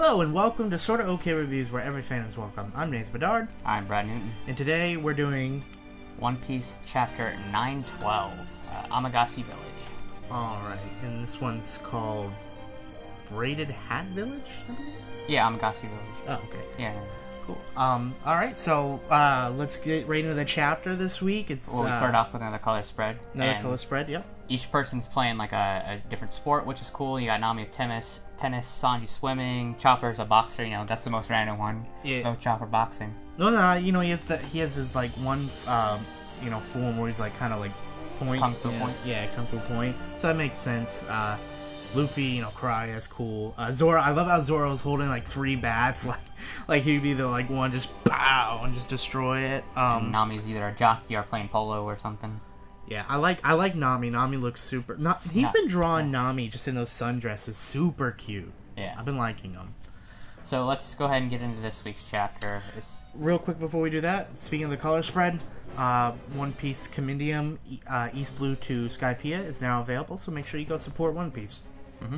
Hello and welcome to SortaOkay Reviews, where every fan is welcome. I'm Nathan Bedard. I'm Brad Newton. And today we're doing One Piece Chapter 912, Amagasi Village. Alright, and this one's called Braided Hat Village, I believe? Yeah, Amagasi Village. Oh, okay. Yeah. Cool. Alright, so let's get right into the chapter this week. We start off with another color spread. Another color spread, yep. Each person's playing like a different sport, which is cool. You got Nami with tennis, Sanji swimming, Chopper's a boxer. You know, that's the most random one. Yeah. Of Chopper boxing. No, you know, he has his like one form where he's like kind of like point. Kung Fu point. Yeah, Kung Fu point. So that makes sense. Luffy, cry, that's cool. Zoro, I love how Zoro's holding like 3 bats, like he'd be the like one just pow and just destroy it. And Nami's either a jockey or playing polo or something. Yeah, I like Nami. Nami looks super. He's been drawing Nami just in those sundresses, super cute. Yeah, I've been liking them. So let's go ahead and get into this week's chapter. Real quick before we do that, speaking of the color spread, One Piece Compendium East Blue to Skypiea is now available, so make sure you go support One Piece. Mm-hmm.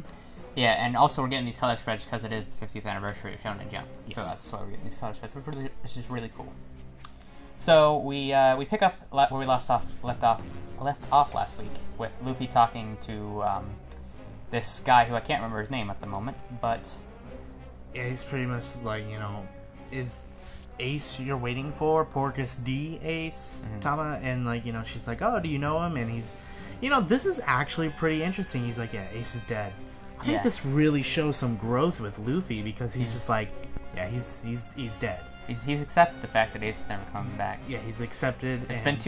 Yeah, and also we're getting these color spreads because it is the 50th anniversary of Shonen Jump. Yes. So that's why we're getting these color spreads. It's just really cool. So we pick up where we left off last week with Luffy talking to this guy who I can't remember his name at the moment, but yeah, he's pretty much like, is Ace you're waiting for? Porcus D Ace Tama, and like, she's like, oh, do you know him? And he's, this is actually pretty interesting. He's like, yeah, Ace is dead. I think this really shows some growth with Luffy because he's just like, yeah, he's dead. He's accepted the fact that Ace is never coming back. Yeah, he's accepted.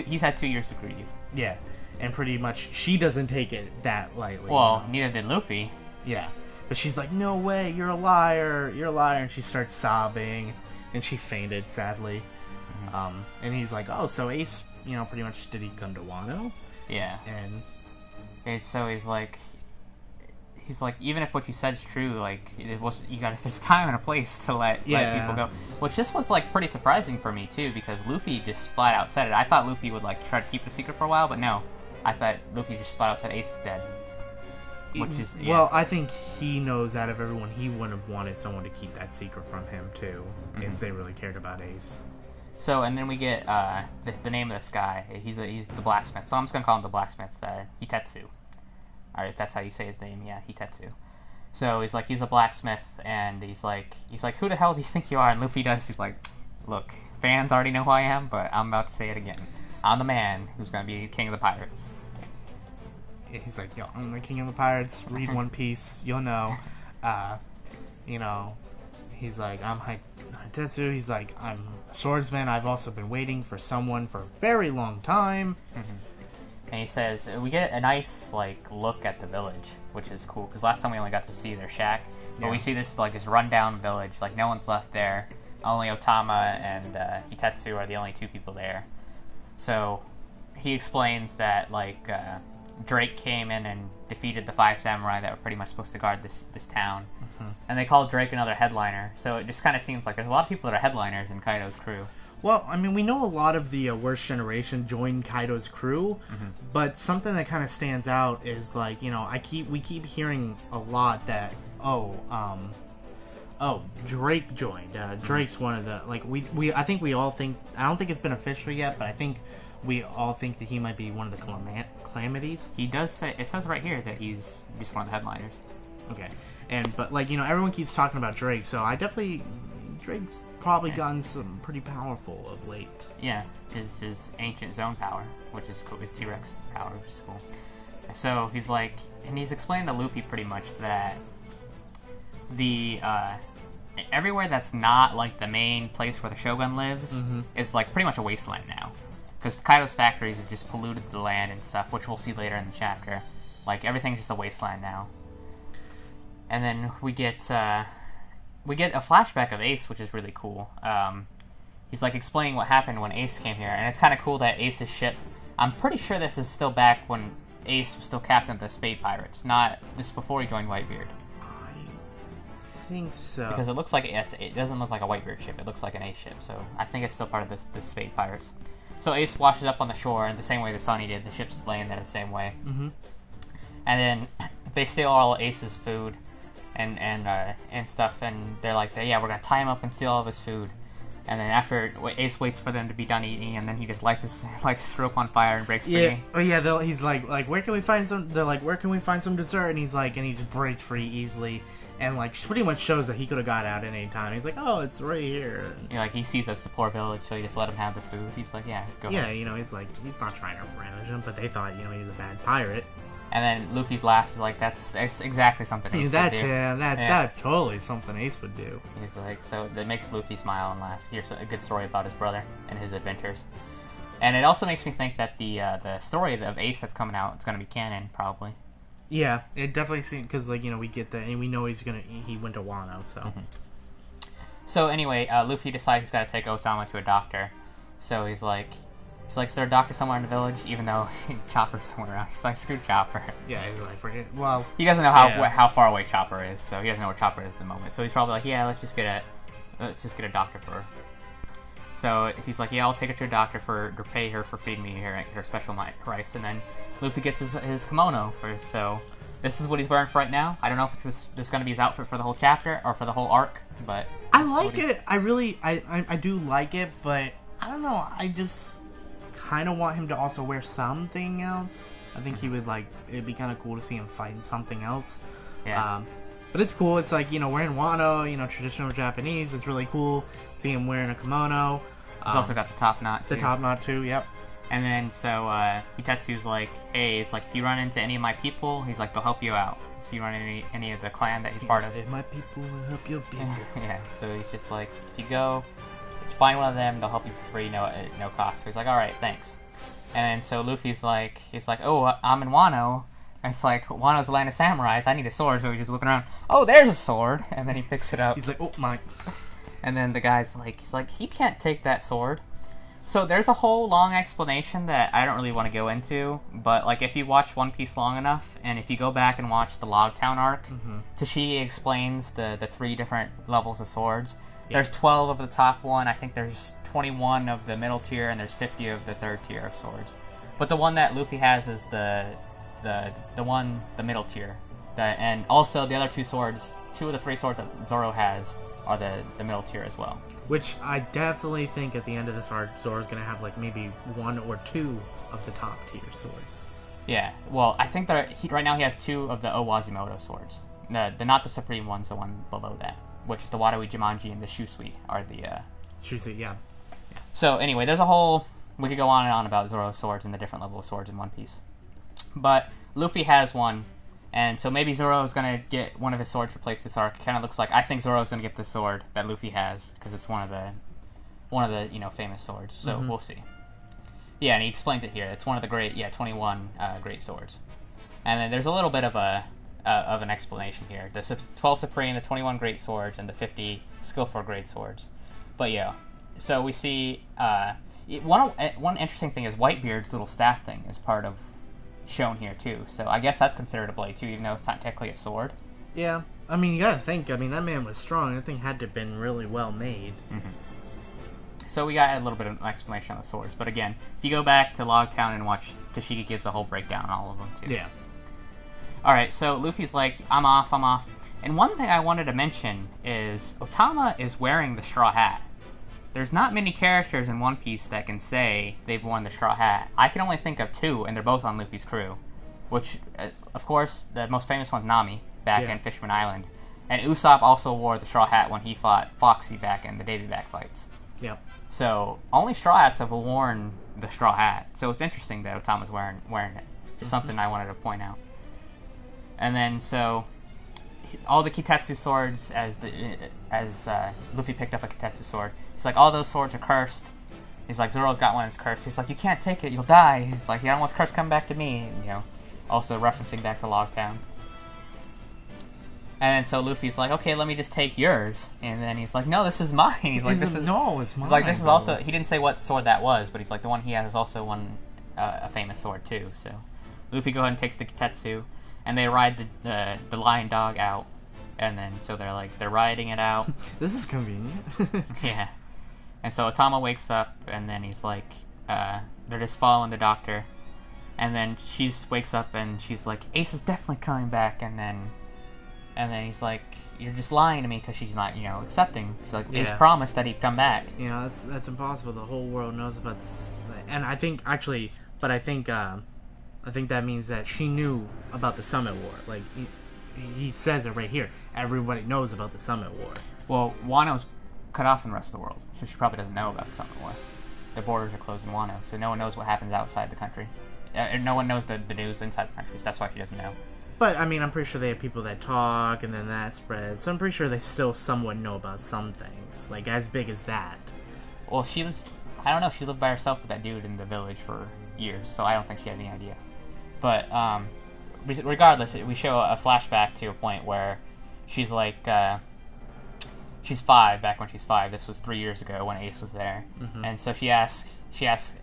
He's had 2 years to grieve. Yeah, and pretty much she doesn't take it that lightly. Well, neither did Luffy. Yeah, but she's like, no way, you're a liar, and she starts sobbing, and she fainted sadly. Mm-hmm. And he's like, oh, so Ace, pretty much did he come to Wano? Yeah, and so he's like, even if what you said is true, like, there's a time and a place to let people go. Which this was, like, pretty surprising for me, too, because Luffy just flat out said it. I thought Luffy would, like, try to keep the secret for a while, but no. I thought Luffy just flat out said Ace is dead. Which is, yeah. Well, I think he knows out of everyone, he wouldn't have wanted someone to keep that secret from him, too, if they really cared about Ace. So, and then we get the name of this guy. He's the blacksmith, so I'm just going to call him the blacksmith, Hitetsu. Alright, if that's how you say his name, yeah, Hitetsu. So he's a blacksmith, and he's like, who the hell do you think you are? And Luffy he's like, look, fans already know who I am, but I'm about to say it again. I'm the man who's going to be king of the pirates. Yeah, he's like, yo, I'm the king of the pirates, read One Piece, you'll know. He's like, I'm Hitetsu, he's like, I'm a swordsman, I've also been waiting for someone for a very long time. And he says, we get a nice, look at the village, which is cool, because last time we only got to see their shack, but we see this rundown village, no one's left there, only Otama and Hitetsu are the only 2 people there. So, he explains that, Drake came in and defeated the 5 samurai that were pretty much supposed to guard this town, and they called Drake another headliner, so it just kind of seems like there's a lot of people that are headliners in Kaido's crew. Well, I mean, we know a lot of the Worst Generation joined Kaido's crew, but something that kind of stands out is, we keep hearing a lot that, Drake joined. Drake's one of the, I think we all think, I don't think it's been official yet, but I think we all think that he might be one of the Calamities. He does say, it says right here that he's one of the headliners. Okay. But, everyone keeps talking about Drake, so Drake's probably gotten some pretty powerful of late. Yeah, his ancient zone power, which is cool. His T-Rex power, which is cool. So he's like, and he's explained to Luffy pretty much that the everywhere that's not the main place where the Shogun lives is pretty much a wasteland now, because Kaido's factories have just polluted the land and stuff, which we'll see later in the chapter. Everything's just a wasteland now. And then we get a flashback of Ace, which is really cool. He's explaining what happened when Ace came here, and it's kind of cool that Ace's ship, I'm pretty sure this is still back when Ace was still captain of the Spade Pirates, not this before he joined Whitebeard. I think so. Because it looks like it doesn't look like a Whitebeard ship, it looks like an Ace ship, so I think it's still part of the Spade Pirates. So Ace washes up on the shore in the same way the Sunny did, the ship's laying there the same way. And then they steal all Ace's food, and stuff, and they're like, yeah, we're gonna tie him up and steal all of his food. And then after Ace waits for them to be done eating, and then he just lights his rope on fire and breaks free. Yeah, oh yeah. He's like, where can we find some? They're like, where can we find some dessert? And he's like, and he just breaks free easily, and like pretty much shows that he could have got out at any time. He's like, oh, it's right here. Yeah, like he sees that it's a poor village, so he just let him have the food. He's like, yeah, go ahead. Yeah, he's like, he's not trying to ravage him, but they thought, he was a bad pirate. And then Luffy's laughs is like, that's exactly something Ace would do. That's totally something Ace would do. He's like, so that makes Luffy smile and laugh. Here's a good story about his brother and his adventures. And it also makes me think that the story of Ace that's coming out is going to be canon, probably. Yeah, it definitely seems, because, we get that, and we know he went to Wano, so. Mm-hmm. So anyway, Luffy decides he's got to take Otama to a doctor. So he's like, is there a doctor somewhere in the village? Even though Chopper's somewhere else. He's like, screw Chopper. Yeah, he's like, forget. Well, he doesn't know how far away Chopper is, so he doesn't know where Chopper is at the moment. So he's probably like, yeah, let's just get a doctor for her. So he's like, yeah, I'll take her to a doctor to pay her for feeding me her special rice. And then Luffy gets his kimono first. So this is what he's wearing for right now. I don't know if this is going to be his outfit for the whole chapter or for the whole arc, but I like it. I do like it, but I don't know. I just kind of want him to also wear something else. I think he would it'd be kind of cool to see him fight something else. Yeah. But it's cool. It's like, we're in Wano, traditional Japanese. It's really cool. See him wearing a kimono. He's also got the top knot, too. The top knot, too, yep. And then, so, Hitetsu's like, hey, it's like, if you run into any of my people, he's like, they'll help you out. If you run into any of the clan that he's part of. My people will help your people. Yeah, so he's just like, if you go, find one of them, they'll help you for free, no cost. So he's like, alright, thanks. And then, so Luffy's like, oh, I'm in Wano. And it's like, Wano's the land of samurais, I need a sword. So he's just looking around, oh, there's a sword. And then he picks it up. He's like, oh, my. And then the guy's like, he can't take that sword. So there's a whole long explanation that I don't really want to go into, but if you watch One Piece long enough, and if you go back and watch the Logtown arc, Tashigi explains the 3 different levels of swords. Yeah. There's 12 of the top one, I think there's 21 of the middle tier, and there's 50 of the third tier of swords. But the one that Luffy has is the middle tier. And also the other 2 swords, 2 of the 3 swords that Zoro has are the middle tier as well. Which I definitely think at the end of this arc, Zoro's going to have maybe 1 or 2 of the top tier swords. Yeah, well, I think that right now he has 2 of the Owazimoto swords. Not the Supreme ones, the one below that, which is the Watawi Jumanji and the Shusui are the... Shusui, yeah. So anyway, there's a whole... We could go on and on about Zoro's swords and the different level of swords in One Piece. But Luffy has one, and so maybe Zoro's going to get one of his swords replaced this arc. It kind of looks like... I think Zoro's going to get the sword that Luffy has, because it's one of the famous swords. So we'll see. Yeah, and he explains it here. It's one of the 21 great swords. And then there's a little bit of an explanation here. The 12 Supreme, the 21 great swords, and the 50 skillful great swords. But yeah, so we see... one interesting thing is Whitebeard's little staff thing is part of... shown here too, so I guess that's considered a blade too, even though it's not technically a sword. Yeah, I mean, you gotta think, that man was strong. That thing had to have been really well made. So we got a little bit of an explanation on the swords, but again, if you go back to Logtown and watch, Tashigi gives a whole breakdown on all of them too. Yeah. Alright, so Luffy's like, I'm off. And one thing I wanted to mention is Otama is wearing the straw hat. There's not many characters in One Piece that can say they've worn the straw hat. I can only think of 2, and they're both on Luffy's crew. Which, of course, the most famous one's Nami, back in Fishman Island. And Usopp also wore the straw hat when he fought Foxy back in the Davy Back fights. Yep. So, only straw hats have worn the straw hat. So it's interesting that Otama's wearing it. Just something I wanted to point out. And then, so... all the Kitetsu swords, as Luffy picked up a Kitetsu sword, he's like, all those swords are cursed. He's like, Zoro's got one that's cursed. He's like, you can't take it, you'll die. He's like, I don't want the curse coming back to me. And, also referencing back to Logtown. And then so Luffy's like, okay, let me just take yours. And then he's like, no, this is mine. He's like, it's mine. He's like, this is also... He didn't say what sword that was, but he's like, the one he has is also a famous sword too. So Luffy goes ahead and takes the Kitetsu. And they ride the lion dog out, and then so they're riding it out. This is convenient. Yeah, and so Otama wakes up, and then he's like, they're just following the doctor, and then she wakes up and she's like, Ace is definitely coming back, and then And then he's like, "You're just lying to me because she's not, accepting." She's like, "Ace Yeah. promised that he'd come back." You know, that's impossible. The whole world knows about this, and I think actually, but I think that means that she knew about the Summit War. Like he says it right here. Everybody knows about the Summit War. Well, Wano's cut off from the rest of the world, so she probably doesn't know about the Summit War. The borders are closed in Wano, so no one knows what happens outside the country. No one knows the news inside the country, so that's why she doesn't know. But, I mean, I'm pretty sure they have people that talk, and then that spreads. So I'm pretty sure they still somewhat know about some things. Like, as big as that. Well, she lived by herself with that dude in the village for years, so I don't think she had any idea. But, regardless, we show a flashback to a point where she's like, she's 5, back when she's 5. This was 3 years ago when Ace was there. Mm-hmm. And so she asks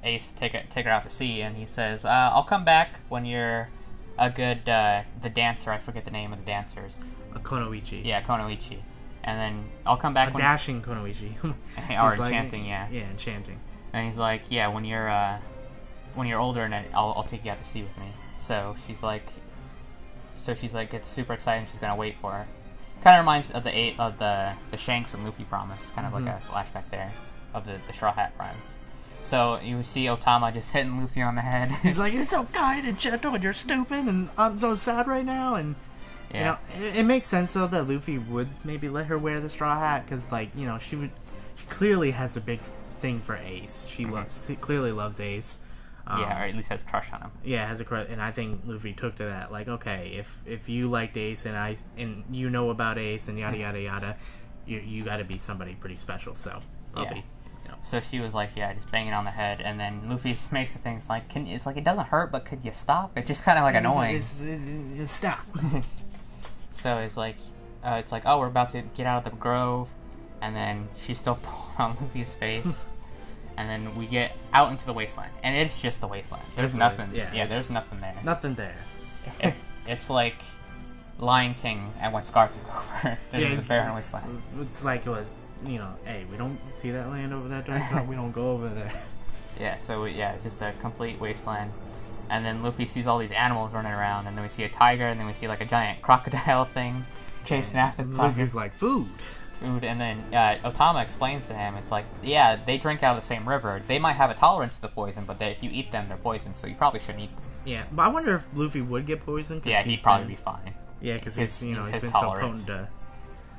Ace to take her out to sea, and he says, I'll come back when you're a good, the dancer, I forget the name of the dancers. A Konoichi. Yeah, Konoichi. And then I'll come back dashing Konoichi. Or enchanting, yeah. Yeah, enchanting. And he's like, yeah, when you're older, and I'll take you out to sea with me. So she's like, gets super excited, and she's gonna wait for her. Kind of reminds me of the Shanks and Luffy promise, kind of like a flashback there of the Straw Hat promise. So you see Otama just hitting Luffy on the head. He's like, "You're so kind and gentle, and you're stupid, and I'm so sad right now." And yeah, it makes sense though that Luffy would maybe let her wear the straw hat because, like, she clearly has a big thing for Ace. She clearly loves Ace. Or at least has a crush on him. Yeah, has a crush, and I think Luffy took to that. Like, okay, if you liked Ace and you know about Ace and yada yada yada, you got to be somebody pretty special. So I'll be. So she was like, yeah, just banging on the head, and then Luffy makes the things like, it's like, it doesn't hurt, but could you stop? It's just kind of like annoying. It's stop. So it's like, oh, we're about to get out of the grove, and then she's still pulling on Luffy's face, and then we get out into the wasteland, and it's just the wasteland. There's nothing. There's nothing there. Nothing there. It's like Lion King and when Scar took over. There's a barren wasteland. It's like it was. Hey, we don't see that land over that direction. We don't go over there. Yeah, so it's just a complete wasteland. And then Luffy sees all these animals running around, and then we see a tiger, and then we see like a giant crocodile thing chasing after the tiger. Luffy's like, food, and then Otama explains to him, it's like, yeah, they drink out of the same river. They might have a tolerance to the poison, but if you eat them, they're poison, so you probably shouldn't eat them. Yeah, but I wonder if Luffy would get poisoned. Yeah, he'd probably be fine. Yeah, because he's been so potent to...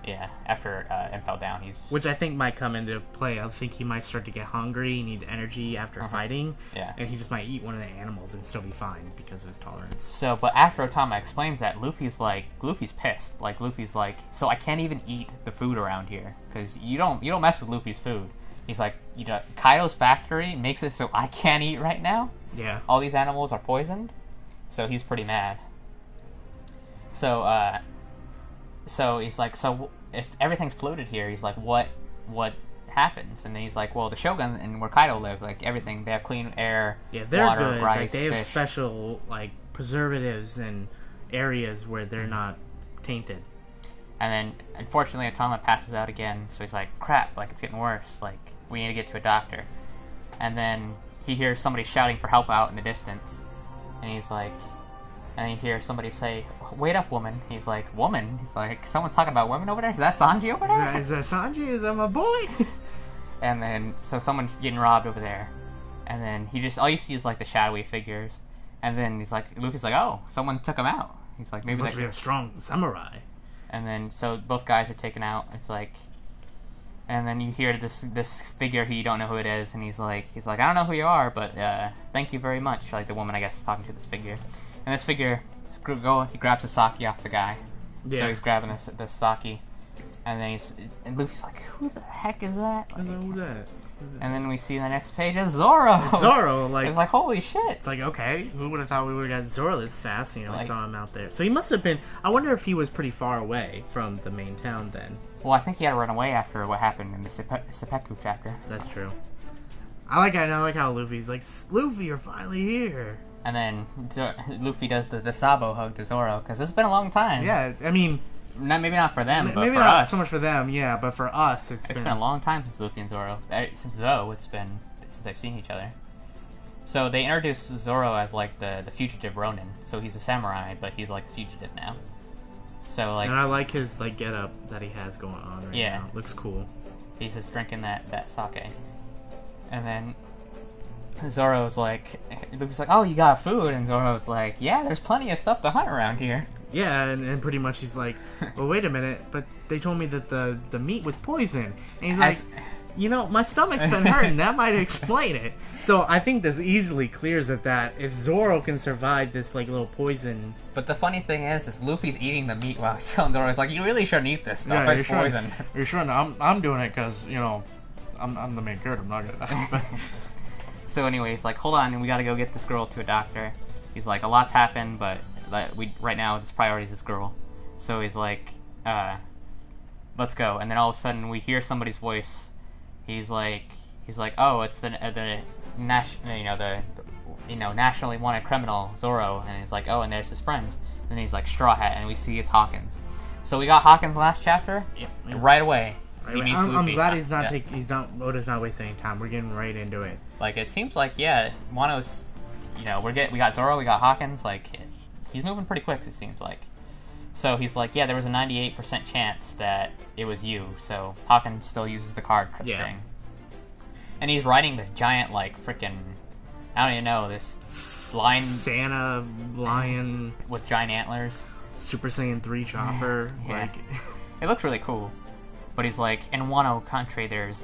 Yeah, after Impel Down, he's... Which I think might come into play. I think he might start to get hungry, need energy after fighting. Yeah. And he just might eat one of the animals and still be fine because of his tolerance. So, but after Otama explains that, Luffy's pissed. Like, Luffy's like, so I can't even eat the food around here. Because you don't mess with Luffy's food. He's like, Kaido's factory makes it so I can't eat right now? Yeah. All these animals are poisoned? So he's pretty mad. So he's like, so if everything's polluted here, he's like, what happens? And then he's like, well, the Shogun and where Kaido live, like everything, they have clean air, they're water, good. rice, like they have fish. special like preservatives and areas where they're not tainted. And then unfortunately Otama passes out again, so he's like, crap, like it's getting worse, like we need to get to a doctor. And then he hears somebody shouting for help out in the distance, and he's like, and he hears somebody say, wait up, woman. He's like, woman? He's like, someone's talking about women over there? Is that Sanji over there? Is that Sanji? Is that my boy? And then, so someone's getting robbed over there. And then all you see is like the shadowy figures. And then Luffy's like, oh, someone took him out. He's like, maybe must be a strong samurai. And then, so both guys are taken out. It's like, and then you hear this figure who you don't know who it is. And he's like, I don't know who you are, but thank you very much. Like the woman, I guess, is talking to this figure. And this figure, he grabs the sake off the guy. Yeah. So he's grabbing the sake. And then Luffy's like, who the heck is that? I don't know who that. And then we see the next page is Zoro. It's Zoro, like... It's like, holy shit. It's like, okay, who would have thought we would have got Zoro this fast? I saw him out there. So he must have been... I wonder if he was pretty far away from the main town then. Well, I think he had to run away after what happened in the Seppuku chapter. That's true. I like how Luffy's like, Luffy, you're finally here. And then Luffy does the Sabo hug to Zoro, because it's been a long time. Yeah, I mean... maybe not for them, but maybe for not us. so much for them, yeah, but for us, it's been a long time since Luffy and Zoro. Since Zoe, it's been since they've seen each other. So they introduced Zoro as like the fugitive Ronin. So he's a samurai, but he's like fugitive now. So like, and I like his like get up that he has going on right Yeah. now. Looks cool. he's just drinking that sake, and then Zoro's like, Luffy's like, oh, you got food, and Zoro's like, yeah, there's plenty of stuff to hunt around here. Yeah, and pretty much he's like, well, wait a minute, but they told me that the meat was poison. And he's like, you know, my stomach's been hurting. That might explain it. So I think this easily clears it that if Zoro can survive this like little poison. But the funny thing is Luffy's eating the meat while he's telling Zoro, he's like, you really shouldn't eat this stuff. It's poison. You're sure? I'm doing it because you know, I'm the main character. I'm not gonna. So anyway, he's like, hold on, we gotta go get this girl to a doctor. He's like, a lot's happened, but right now this priority is this girl. So he's like, let's go. And then all of a sudden we hear somebody's voice. He's like, oh, it's the nationally wanted criminal Zoro. And he's like, oh, and there's his friends. And he's like, Straw Hat, and we see it's Hawkins. So we got Hawkins last chapter. Yep. Right away. He meets I'm Luffy. glad Oda's not wasting any time. We're getting right into it. Like, it seems like, yeah, Wano's, we got Zoro, we got Hawkins, like, he's moving pretty quick, it seems like. So he's like, yeah, there was a 98% chance that it was you, so Hawkins still uses the card thing. And he's riding this giant, like, freaking, I don't even know, this lion... Santa lion... with giant antlers. Super Saiyan 3 chopper, like... It looks really cool. But he's like, in Wano country, there's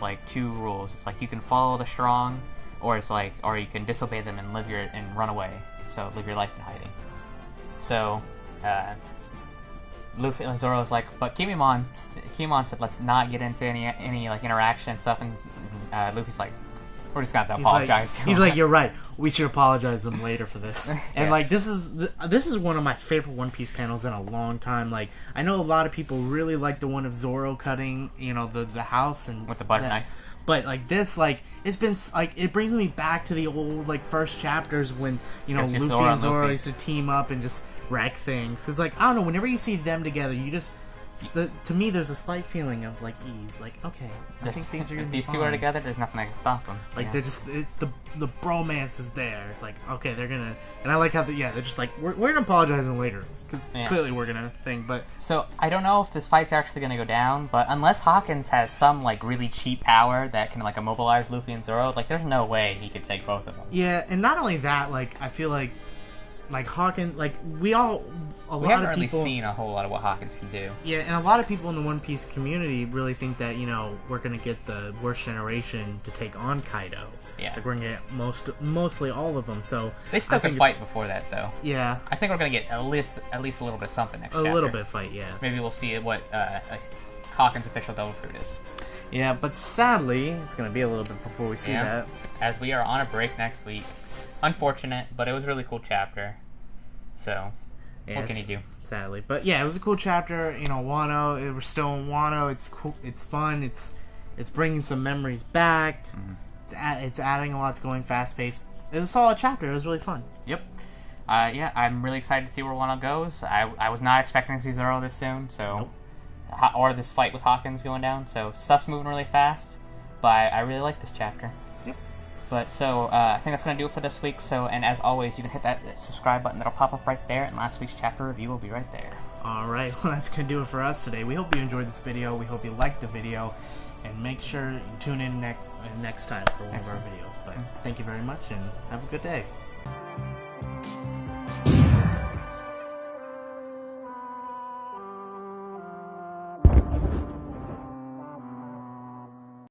like 2 rules. It's like, you can follow the strong, or you can disobey them and run away. So live your life in hiding. So, Luffy and Zoro's like, but Kimimon said let's not get into any like interaction and stuff, and Luffy's like, we're just gonna have to apologize to him. He's like, you're right. We should apologize to him later for this. And like, this is one of my favorite One Piece panels in a long time. Like, I know a lot of people really like the one of Zoro cutting, the house and with the butter knife. But like this, like it's been like it brings me back to the old like first chapters when Luffy and Zoro used to team up and just wreck things. Cause like I don't know, whenever you see them together, you just to me there's a slight feeling of like ease. Like okay, I think things are gonna be these fine. 2 are together. There's nothing that can stop them. Like they're just the bromance is there. It's like okay, they're gonna, and I like how they're just like we're gonna apologize to them later because clearly we're gonna think. But so I don't know if this fight's actually gonna go down, but unless Hawkins has some like really cheap power that can like immobilize Luffy and Zoro, like there's no way he could take both of them. Yeah, and not only that, like I feel like Hawkins, like we haven't really seen a whole lot of what Hawkins can do. Yeah, and a lot of people in the One Piece community really think that we're gonna get the worst generation to take on Kaido. Yeah, like we're gonna get mostly all of them. So they still can fight before that, though. Yeah, I think we're gonna get at least a little bit of something next chapter. A little bit of fight, yeah. Maybe we'll see what Hawkins' official Devil Fruit is. Yeah, but sadly, it's gonna be a little bit before we see that. As we are on a break next week. Unfortunate, but it was a really cool chapter. So, what can you do? Sadly. But yeah, it was a cool chapter. Wano, we're still in Wano. It's cool. It's fun. It's bringing some memories back. Mm-hmm. It's adding a lot. It's going fast paced. It was a solid chapter. It was really fun. Yep. Yeah, I'm really excited to see where Wano goes. I was not expecting to see Zoro this soon, so or this fight with Hawkins going down. So stuff's moving really fast. But I really like this chapter. But so, I think that's going to do it for this week. So, and as always, you can hit that subscribe button that'll pop up right there, and last week's chapter review will be right there. Alright, well that's going to do it for us today. We hope you enjoyed this video. We hope you liked the video. And make sure you tune in next time for one of our videos. But thank you very much, and have a good day.